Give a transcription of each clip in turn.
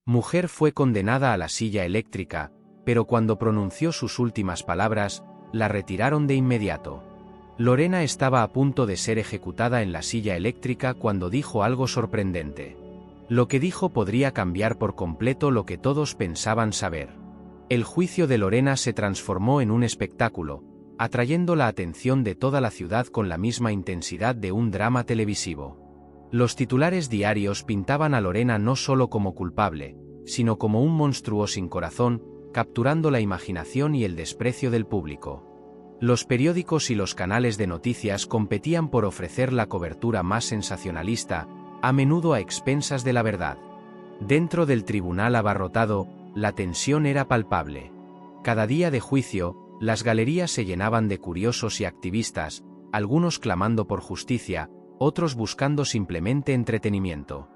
Mujer fue condenada a la silla eléctrica, pero cuando pronunció sus últimas palabras, la retiraron de inmediato. Lorena estaba a punto de ser ejecutada en la silla eléctrica cuando dijo algo sorprendente. Lo que dijo podría cambiar por completo lo que todos pensaban saber. El juicio de Lorena se transformó en un espectáculo, atrayendo la atención de toda la ciudad con la misma intensidad de un drama televisivo. Los titulares diarios pintaban a Lorena no solo como culpable, sino como un monstruo sin corazón, capturando la imaginación y el desprecio del público. Los periódicos y los canales de noticias competían por ofrecer la cobertura más sensacionalista, a menudo a expensas de la verdad. Dentro del tribunal abarrotado, la tensión era palpable. Cada día de juicio, las galerías se llenaban de curiosos y activistas, algunos clamando por justicia, otros buscando simplemente entretenimiento.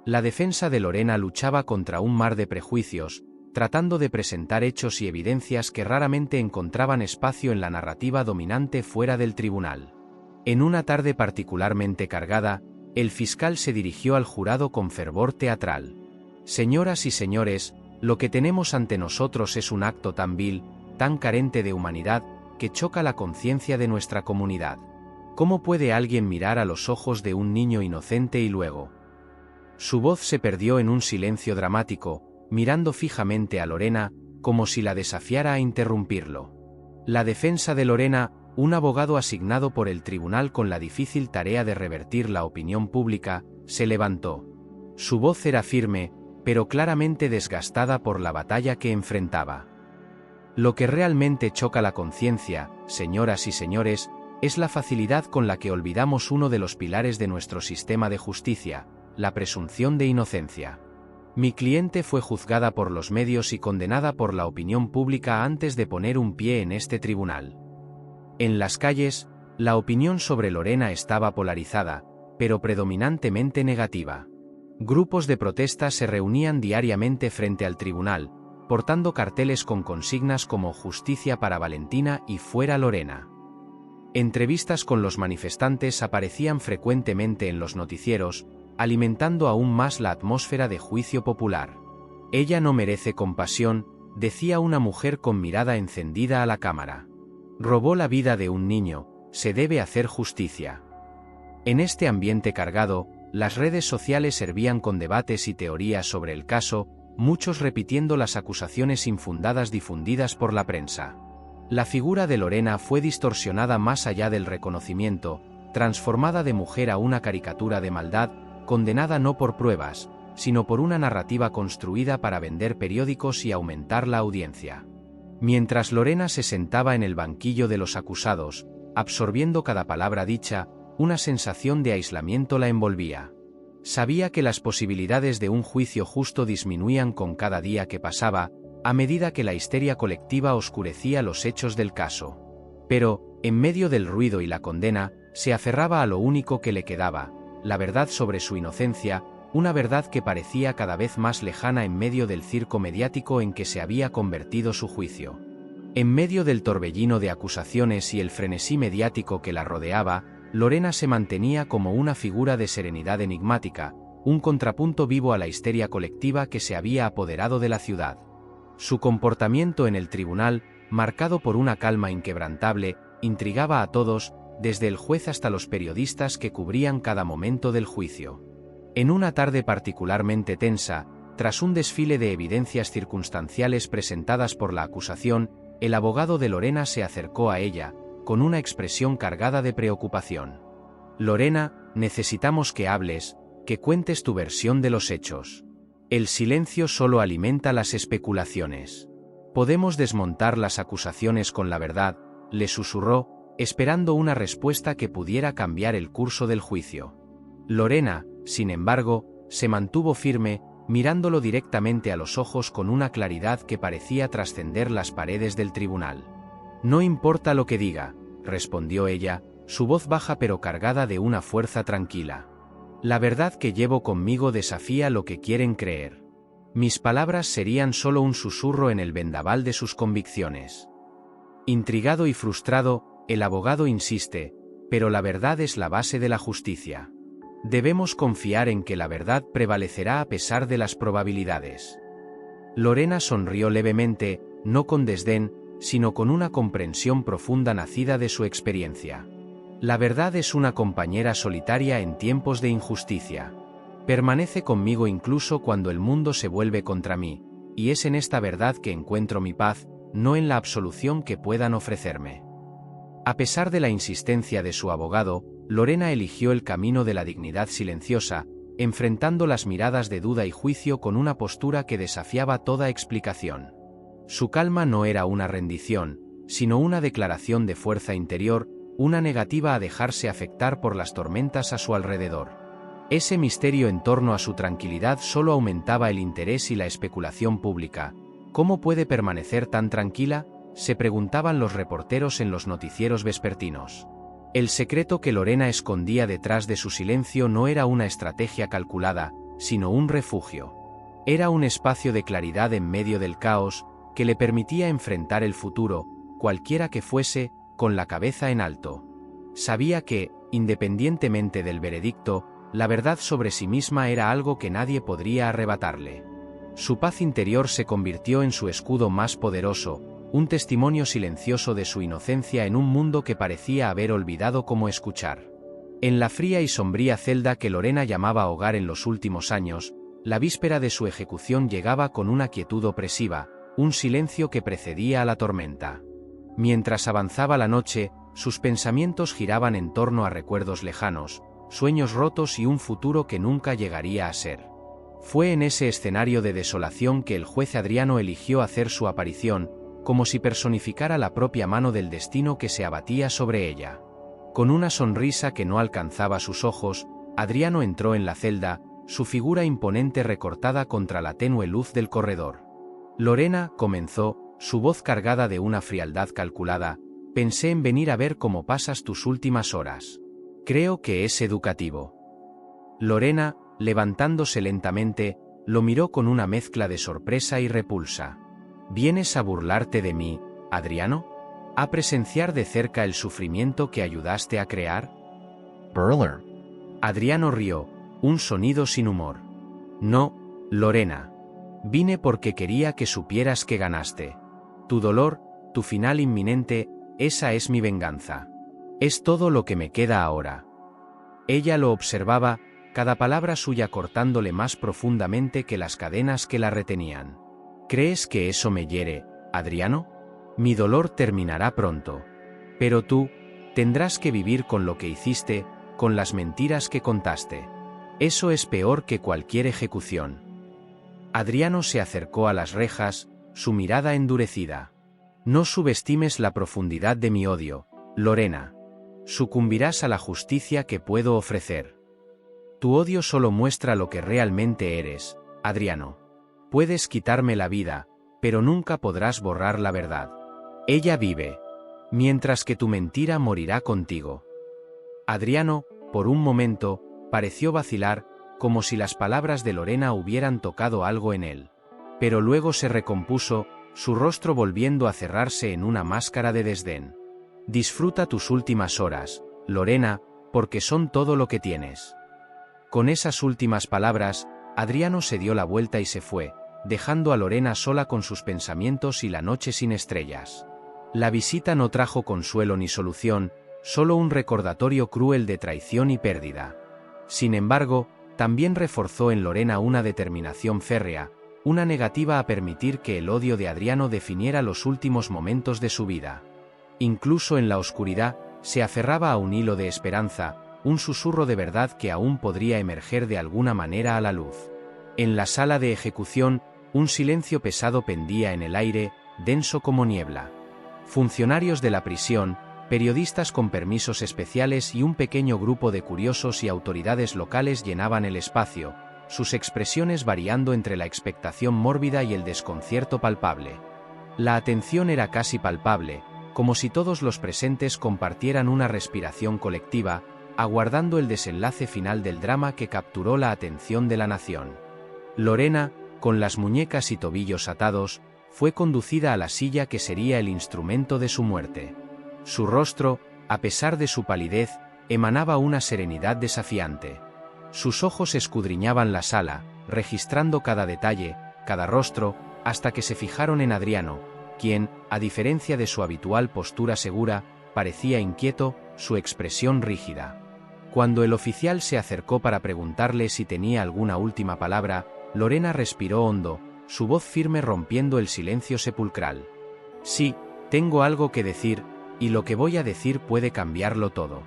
La defensa de Lorena luchaba contra un mar de prejuicios, tratando de presentar hechos y evidencias que raramente encontraban espacio en la narrativa dominante fuera del tribunal. En una tarde particularmente cargada, el fiscal se dirigió al jurado con fervor teatral. Señoras y señores, lo que tenemos ante nosotros es un acto tan vil, tan carente de humanidad, que choca la conciencia de nuestra comunidad. ¿Cómo puede alguien mirar a los ojos de un niño inocente y luego? Su voz se perdió en un silencio dramático, mirando fijamente a Lorena, como si la desafiara a interrumpirlo. La defensa de Lorena, un abogado asignado por el tribunal con la difícil tarea de revertir la opinión pública, se levantó. Su voz era firme, pero claramente desgastada por la batalla que enfrentaba. Lo que realmente choca la conciencia, señoras y señores, es la facilidad con la que olvidamos uno de los pilares de nuestro sistema de justicia, la presunción de inocencia. Mi cliente fue juzgada por los medios y condenada por la opinión pública antes de poner un pie en este tribunal. En las calles, la opinión sobre Lorena estaba polarizada, pero predominantemente negativa. Grupos de protesta se reunían diariamente frente al tribunal, portando carteles con consignas como «Justicia para Valentina» y «Fuera Lorena». Entrevistas con los manifestantes aparecían frecuentemente en los noticieros, alimentando aún más la atmósfera de juicio popular. «Ella no merece compasión», decía una mujer con mirada encendida a la cámara. «Robó la vida de un niño, se debe hacer justicia». En este ambiente cargado, las redes sociales hervían con debates y teorías sobre el caso, muchos repitiendo las acusaciones infundadas difundidas por la prensa. La figura de Lorena fue distorsionada más allá del reconocimiento, transformada de mujer a una caricatura de maldad, condenada no por pruebas, sino por una narrativa construida para vender periódicos y aumentar la audiencia. Mientras Lorena se sentaba en el banquillo de los acusados, absorbiendo cada palabra dicha, una sensación de aislamiento la envolvía. Sabía que las posibilidades de un juicio justo disminuían con cada día que pasaba, a medida que la histeria colectiva oscurecía los hechos del caso. Pero, en medio del ruido y la condena, se aferraba a lo único que le quedaba, la verdad sobre su inocencia, una verdad que parecía cada vez más lejana en medio del circo mediático en que se había convertido su juicio. En medio del torbellino de acusaciones y el frenesí mediático que la rodeaba, Lorena se mantenía como una figura de serenidad enigmática, un contrapunto vivo a la histeria colectiva que se había apoderado de la ciudad. Su comportamiento en el tribunal, marcado por una calma inquebrantable, intrigaba a todos, desde el juez hasta los periodistas que cubrían cada momento del juicio. En una tarde particularmente tensa, tras un desfile de evidencias circunstanciales presentadas por la acusación, el abogado de Lorena se acercó a ella, con una expresión cargada de preocupación. «Lorena, necesitamos que hables, que cuentes tu versión de los hechos. El silencio solo alimenta las especulaciones. Podemos desmontar las acusaciones con la verdad», le susurró, esperando una respuesta que pudiera cambiar el curso del juicio. Lorena, sin embargo, se mantuvo firme, mirándolo directamente a los ojos con una claridad que parecía trascender las paredes del tribunal. «No importa lo que diga», respondió ella, su voz baja pero cargada de una fuerza tranquila. «La verdad que llevo conmigo desafía lo que quieren creer. Mis palabras serían solo un susurro en el vendaval de sus convicciones». Intrigado y frustrado, el abogado insiste, «pero la verdad es la base de la justicia. Debemos confiar en que la verdad prevalecerá a pesar de las probabilidades. Lorena sonrió levemente, no con desdén, sino con una comprensión profunda nacida de su experiencia. La verdad es una compañera solitaria en tiempos de injusticia. Permanece conmigo incluso cuando el mundo se vuelve contra mí, y es en esta verdad que encuentro mi paz, no en la absolución que puedan ofrecerme. A pesar de la insistencia de su abogado, Lorena eligió el camino de la dignidad silenciosa, enfrentando las miradas de duda y juicio con una postura que desafiaba toda explicación. Su calma no era una rendición, sino una declaración de fuerza interior, una negativa a dejarse afectar por las tormentas a su alrededor. Ese misterio en torno a su tranquilidad solo aumentaba el interés y la especulación pública. ¿Cómo puede permanecer tan tranquila?, se preguntaban los reporteros en los noticieros vespertinos. El secreto que Lorena escondía detrás de su silencio no era una estrategia calculada, sino un refugio. Era un espacio de claridad en medio del caos, que le permitía enfrentar el futuro, cualquiera que fuese, con la cabeza en alto. Sabía que, independientemente del veredicto, la verdad sobre sí misma era algo que nadie podría arrebatarle. Su paz interior se convirtió en su escudo más poderoso, un testimonio silencioso de su inocencia en un mundo que parecía haber olvidado cómo escuchar. En la fría y sombría celda que Lorena llamaba hogar en los últimos años, la víspera de su ejecución llegaba con una quietud opresiva, un silencio que precedía a la tormenta. Mientras avanzaba la noche, sus pensamientos giraban en torno a recuerdos lejanos, sueños rotos y un futuro que nunca llegaría a ser. Fue en ese escenario de desolación que el juez Adriano eligió hacer su aparición, como si personificara la propia mano del destino que se abatía sobre ella. Con una sonrisa que no alcanzaba sus ojos, Adriano entró en la celda, su figura imponente recortada contra la tenue luz del corredor. Lorena, comenzó, su voz cargada de una frialdad calculada, pensé en venir a ver cómo pasas tus últimas horas. Creo que es educativo. Lorena, levantándose lentamente, lo miró con una mezcla de sorpresa y repulsa. ¿Vienes a burlarte de mí, Adriano? ¿A presenciar de cerca el sufrimiento que ayudaste a crear? Burler. Adriano rió, un sonido sin humor. No, Lorena. Vine porque quería que supieras que ganaste. Tu dolor, tu final inminente, esa es mi venganza. Es todo lo que me queda ahora. Ella lo observaba, cada palabra suya cortándole más profundamente que las cadenas que la retenían. ¿Crees que eso me hiere, Adriano? Mi dolor terminará pronto. Pero tú, tendrás que vivir con lo que hiciste, con las mentiras que contaste. Eso es peor que cualquier ejecución. Adriano se acercó a las rejas, su mirada endurecida. No subestimes la profundidad de mi odio, Lorena. Sucumbirás a la justicia que puedo ofrecer. Tu odio solo muestra lo que realmente eres, Adriano. Puedes quitarme la vida, pero nunca podrás borrar la verdad. Ella vive, mientras que tu mentira morirá contigo. Adriano, por un momento, pareció vacilar, como si las palabras de Lorena hubieran tocado algo en él. Pero luego se recompuso, su rostro volviendo a cerrarse en una máscara de desdén. Disfruta tus últimas horas, Lorena, porque son todo lo que tienes. Con esas últimas palabras, Adriano se dio la vuelta y se fue, dejando a Lorena sola con sus pensamientos y la noche sin estrellas. La visita no trajo consuelo ni solución, solo un recordatorio cruel de traición y pérdida. Sin embargo, también reforzó en Lorena una determinación férrea, una negativa a permitir que el odio de Adriano definiera los últimos momentos de su vida. Incluso en la oscuridad, se aferraba a un hilo de esperanza, un susurro de verdad que aún podría emerger de alguna manera a la luz. En la sala de ejecución, un silencio pesado pendía en el aire, denso como niebla. Funcionarios de la prisión, periodistas con permisos especiales y un pequeño grupo de curiosos y autoridades locales llenaban el espacio, sus expresiones variando entre la expectación mórbida y el desconcierto palpable. La atención era casi palpable, como si todos los presentes compartieran una respiración colectiva, aguardando el desenlace final del drama que capturó la atención de la nación. Lorena, con las muñecas y tobillos atados, fue conducida a la silla que sería el instrumento de su muerte. Su rostro, a pesar de su palidez, emanaba una serenidad desafiante. Sus ojos escudriñaban la sala, registrando cada detalle, cada rostro, hasta que se fijaron en Adriano, quien, a diferencia de su habitual postura segura, parecía inquieto, su expresión rígida. Cuando el oficial se acercó para preguntarle si tenía alguna última palabra, Lorena respiró hondo, su voz firme rompiendo el silencio sepulcral. Sí, tengo algo que decir, y lo que voy a decir puede cambiarlo todo.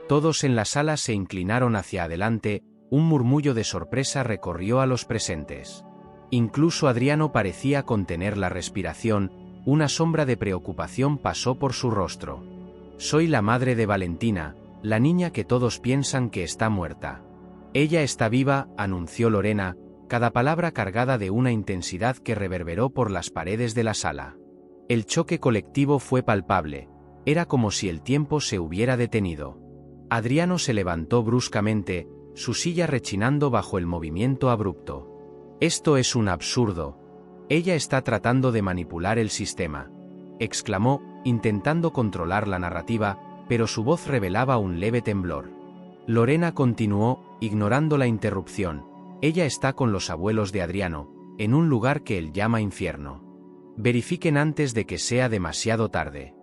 Todos en la sala se inclinaron hacia adelante, un murmullo de sorpresa recorrió a los presentes. Incluso Adriano parecía contener la respiración, una sombra de preocupación pasó por su rostro. Soy la madre de Valentina, la niña que todos piensan que está muerta. Ella está viva, anunció Lorena, cada palabra cargada de una intensidad que reverberó por las paredes de la sala. El choque colectivo fue palpable, era como si el tiempo se hubiera detenido. Adriano se levantó bruscamente, su silla rechinando bajo el movimiento abrupto. Esto es un absurdo. Ella está tratando de manipular el sistema, exclamó, intentando controlar la narrativa, pero su voz revelaba un leve temblor. Lorena continuó, ignorando la interrupción. Ella está con los abuelos de Adriano, en un lugar que él llama infierno. Verifiquen antes de que sea demasiado tarde.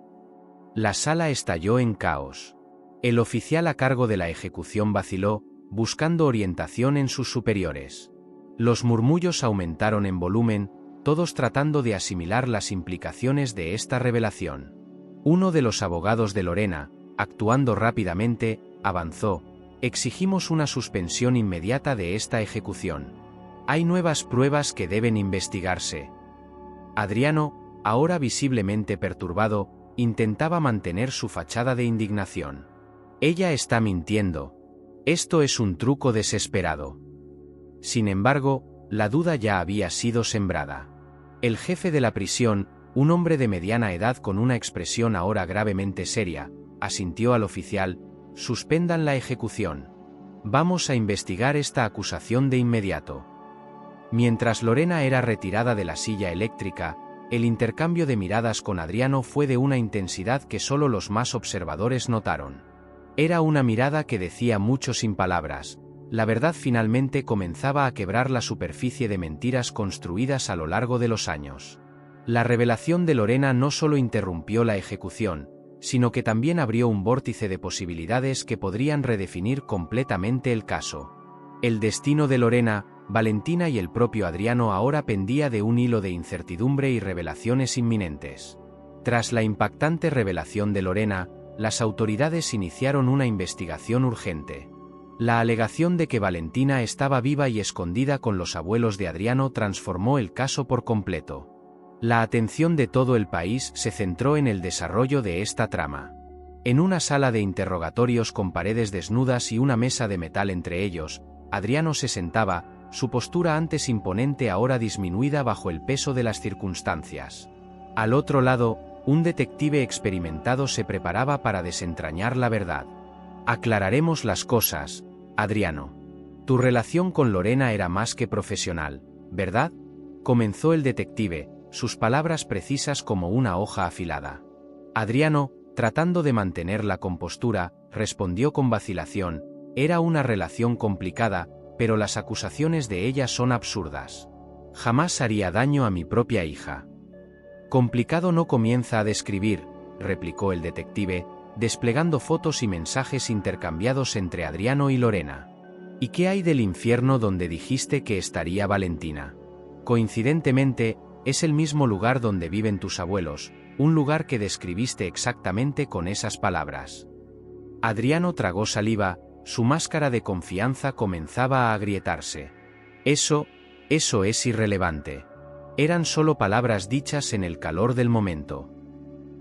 La sala estalló en caos. El oficial a cargo de la ejecución vaciló, buscando orientación en sus superiores. Los murmullos aumentaron en volumen, todos tratando de asimilar las implicaciones de esta revelación. Uno de los abogados de Lorena, actuando rápidamente, avanzó: exigimos una suspensión inmediata de esta ejecución. Hay nuevas pruebas que deben investigarse. Adriano, ahora visiblemente perturbado, intentaba mantener su fachada de indignación. Ella está mintiendo. Esto es un truco desesperado. Sin embargo, la duda ya había sido sembrada. El jefe de la prisión, un hombre de mediana edad con una expresión ahora gravemente seria, asintió al oficial: suspendan la ejecución. Vamos a investigar esta acusación de inmediato. Mientras Lorena era retirada de la silla eléctrica, el intercambio de miradas con Adriano fue de una intensidad que solo los más observadores notaron. Era una mirada que decía mucho sin palabras. La verdad finalmente comenzaba a quebrar la superficie de mentiras construidas a lo largo de los años. La revelación de Lorena no solo interrumpió la ejecución, sino que también abrió un vórtice de posibilidades que podrían redefinir completamente el caso. El destino de Lorena, Valentina y el propio Adriano ahora pendía de un hilo de incertidumbre y revelaciones inminentes. Tras la impactante revelación de Lorena, las autoridades iniciaron una investigación urgente. La alegación de que Valentina estaba viva y escondida con los abuelos de Adriano transformó el caso por completo. La atención de todo el país se centró en el desarrollo de esta trama. En una sala de interrogatorios con paredes desnudas y una mesa de metal entre ellos, Adriano se sentaba, su postura antes imponente ahora disminuida bajo el peso de las circunstancias. Al otro lado, un detective experimentado se preparaba para desentrañar la verdad. Aclararemos las cosas, Adriano. Tu relación con Lorena era más que profesional, ¿verdad? Comenzó el detective, sus palabras precisas como una hoja afilada. Adriano, tratando de mantener la compostura, respondió con vacilación: era una relación complicada, pero las acusaciones de ella son absurdas. Jamás haría daño a mi propia hija. Complicado no comienza a describir, replicó el detective, desplegando fotos y mensajes intercambiados entre Adriano y Lorena. ¿Y qué hay del infierno donde dijiste que estaría Valentina? Coincidentemente, es el mismo lugar donde viven tus abuelos, un lugar que describiste exactamente con esas palabras. Adriano tragó saliva, su máscara de confianza comenzaba a agrietarse. Eso es irrelevante. Eran solo palabras dichas en el calor del momento.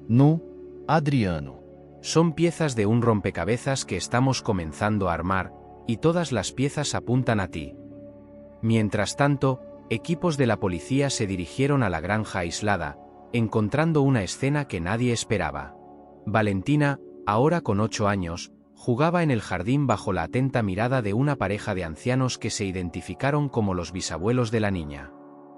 No, Adriano. Son piezas de un rompecabezas que estamos comenzando a armar, y todas las piezas apuntan a ti. Mientras tanto, equipos de la policía se dirigieron a la granja aislada, encontrando una escena que nadie esperaba. Valentina, ahora con 8 años, jugaba en el jardín bajo la atenta mirada de una pareja de ancianos que se identificaron como los bisabuelos de la niña.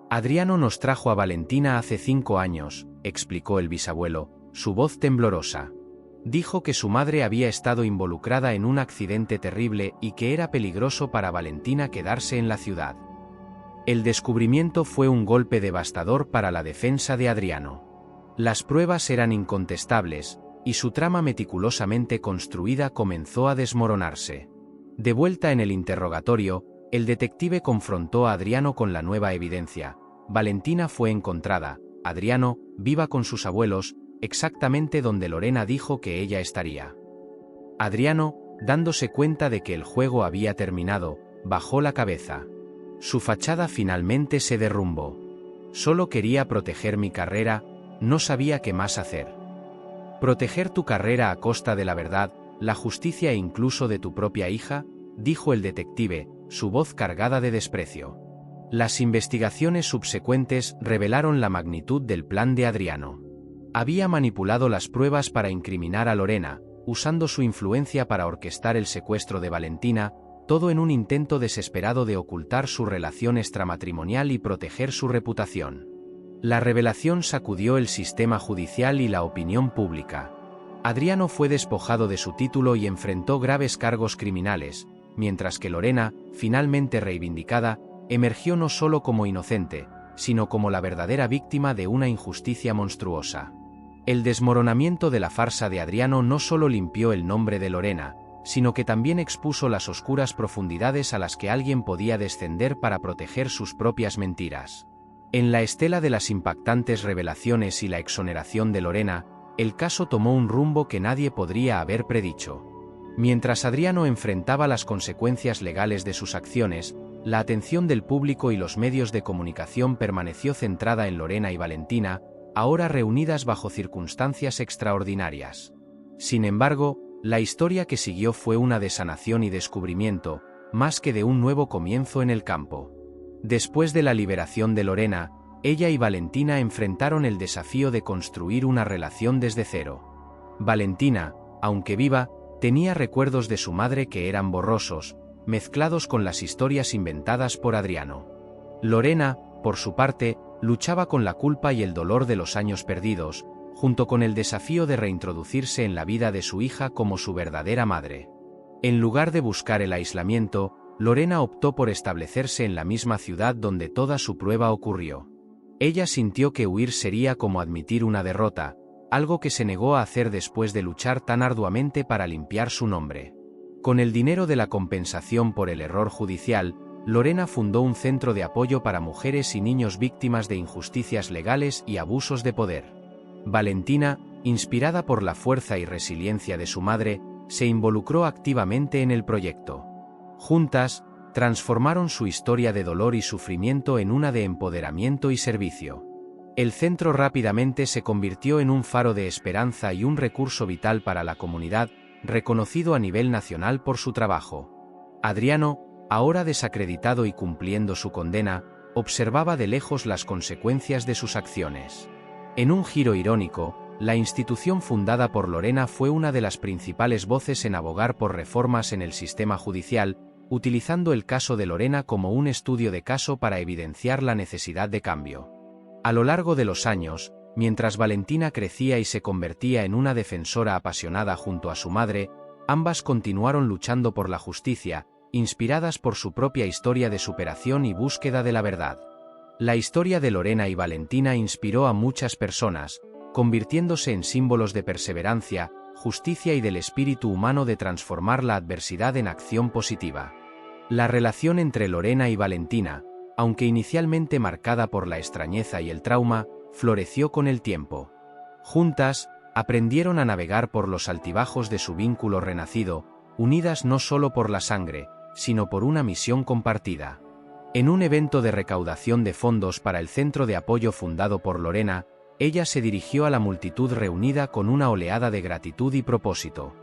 Adriano nos trajo a Valentina hace 5 años, explicó el bisabuelo, su voz temblorosa. Dijo que su madre había estado involucrada en un accidente terrible y que era peligroso para Valentina quedarse en la ciudad. El descubrimiento fue un golpe devastador para la defensa de Adriano. Las pruebas eran incontestables, y su trama meticulosamente construida comenzó a desmoronarse. De vuelta en el interrogatorio, el detective confrontó a Adriano con la nueva evidencia. Valentina fue encontrada, Adriano, viva con sus abuelos, exactamente donde Lorena dijo que ella estaría. Adriano, dándose cuenta de que el juego había terminado, bajó la cabeza. Su fachada finalmente se derrumbó. Solo quería proteger mi carrera, no sabía qué más hacer. ¿Proteger tu carrera a costa de la verdad, la justicia e incluso de tu propia hija?, dijo el detective, su voz cargada de desprecio. Las investigaciones subsecuentes revelaron la magnitud del plan de Adriano. Había manipulado las pruebas para incriminar a Lorena, usando su influencia para orquestar el secuestro de Valentina, todo en un intento desesperado de ocultar su relación extramatrimonial y proteger su reputación. La revelación sacudió el sistema judicial y la opinión pública. Adriano fue despojado de su título y enfrentó graves cargos criminales, mientras que Lorena, finalmente reivindicada, emergió no solo como inocente, sino como la verdadera víctima de una injusticia monstruosa. El desmoronamiento de la farsa de Adriano no solo limpió el nombre de Lorena, sino que también expuso las oscuras profundidades a las que alguien podía descender para proteger sus propias mentiras. En la estela de las impactantes revelaciones y la exoneración de Lorena, el caso tomó un rumbo que nadie podría haber predicho. Mientras Adriano enfrentaba las consecuencias legales de sus acciones, la atención del público y los medios de comunicación permaneció centrada en Lorena y Valentina, ahora reunidas bajo circunstancias extraordinarias. Sin embargo, la historia que siguió fue una de sanación y descubrimiento, más que de un nuevo comienzo en el campo. Después de la liberación de Lorena, ella y Valentina enfrentaron el desafío de construir una relación desde cero. Valentina, aunque viva, tenía recuerdos de su madre que eran borrosos, mezclados con las historias inventadas por Adriano. Lorena, por su parte, luchaba con la culpa y el dolor de los años perdidos, junto con el desafío de reintroducirse en la vida de su hija como su verdadera madre. En lugar de buscar el aislamiento, Lorena optó por establecerse en la misma ciudad donde toda su prueba ocurrió. Ella sintió que huir sería como admitir una derrota, algo que se negó a hacer después de luchar tan arduamente para limpiar su nombre. Con el dinero de la compensación por el error judicial, Lorena fundó un centro de apoyo para mujeres y niños víctimas de injusticias legales y abusos de poder. Valentina, inspirada por la fuerza y resiliencia de su madre, se involucró activamente en el proyecto. Juntas, transformaron su historia de dolor y sufrimiento en una de empoderamiento y servicio. El centro rápidamente se convirtió en un faro de esperanza y un recurso vital para la comunidad, reconocido a nivel nacional por su trabajo. Adriano, ahora desacreditado y cumpliendo su condena, observaba de lejos las consecuencias de sus acciones. En un giro irónico, la institución fundada por Lorena fue una de las principales voces en abogar por reformas en el sistema judicial, utilizando el caso de Lorena como un estudio de caso para evidenciar la necesidad de cambio. A lo largo de los años, mientras Valentina crecía y se convertía en una defensora apasionada junto a su madre, ambas continuaron luchando por la justicia, inspiradas por su propia historia de superación y búsqueda de la verdad. La historia de Lorena y Valentina inspiró a muchas personas, convirtiéndose en símbolos de perseverancia, justicia y del espíritu humano de transformar la adversidad en acción positiva. La relación entre Lorena y Valentina, aunque inicialmente marcada por la extrañeza y el trauma, floreció con el tiempo. Juntas, aprendieron a navegar por los altibajos de su vínculo renacido, unidas no solo por la sangre, sino por una misión compartida. En un evento de recaudación de fondos para el centro de apoyo fundado por Lorena, ella se dirigió a la multitud reunida con una oleada de gratitud y propósito.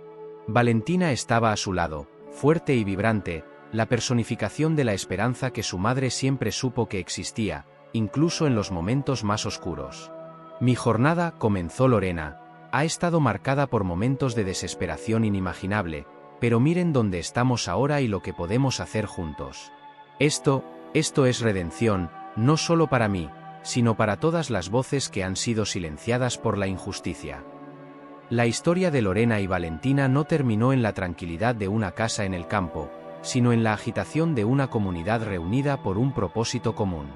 Valentina estaba a su lado, fuerte y vibrante, la personificación de la esperanza que su madre siempre supo que existía, incluso en los momentos más oscuros. Mi jornada, comenzó Lorena, ha estado marcada por momentos de desesperación inimaginable, pero miren dónde estamos ahora y lo que podemos hacer juntos. Esto es redención, no solo para mí, sino para todas las voces que han sido silenciadas por la injusticia. La historia de Lorena y Valentina no terminó en la tranquilidad de una casa en el campo, sino en la agitación de una comunidad reunida por un propósito común.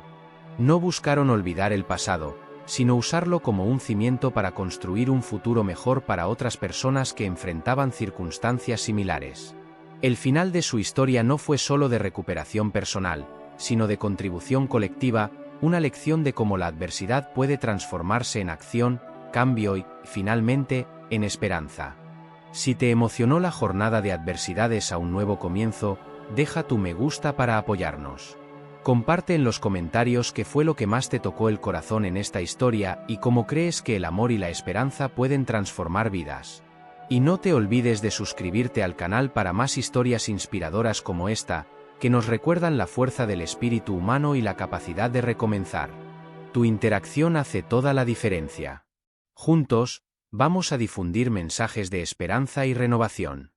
No buscaron olvidar el pasado, sino usarlo como un cimiento para construir un futuro mejor para otras personas que enfrentaban circunstancias similares. El final de su historia no fue solo de recuperación personal, sino de contribución colectiva, una lección de cómo la adversidad puede transformarse en acción, cambio y, finalmente, en esperanza. Si te emocionó la jornada de adversidades a un nuevo comienzo, deja tu me gusta para apoyarnos. Comparte en los comentarios qué fue lo que más te tocó el corazón en esta historia y cómo crees que el amor y la esperanza pueden transformar vidas. Y no te olvides de suscribirte al canal para más historias inspiradoras como esta, que nos recuerdan la fuerza del espíritu humano y la capacidad de recomenzar. Tu interacción hace toda la diferencia. Juntos, vamos a difundir mensajes de esperanza y renovación.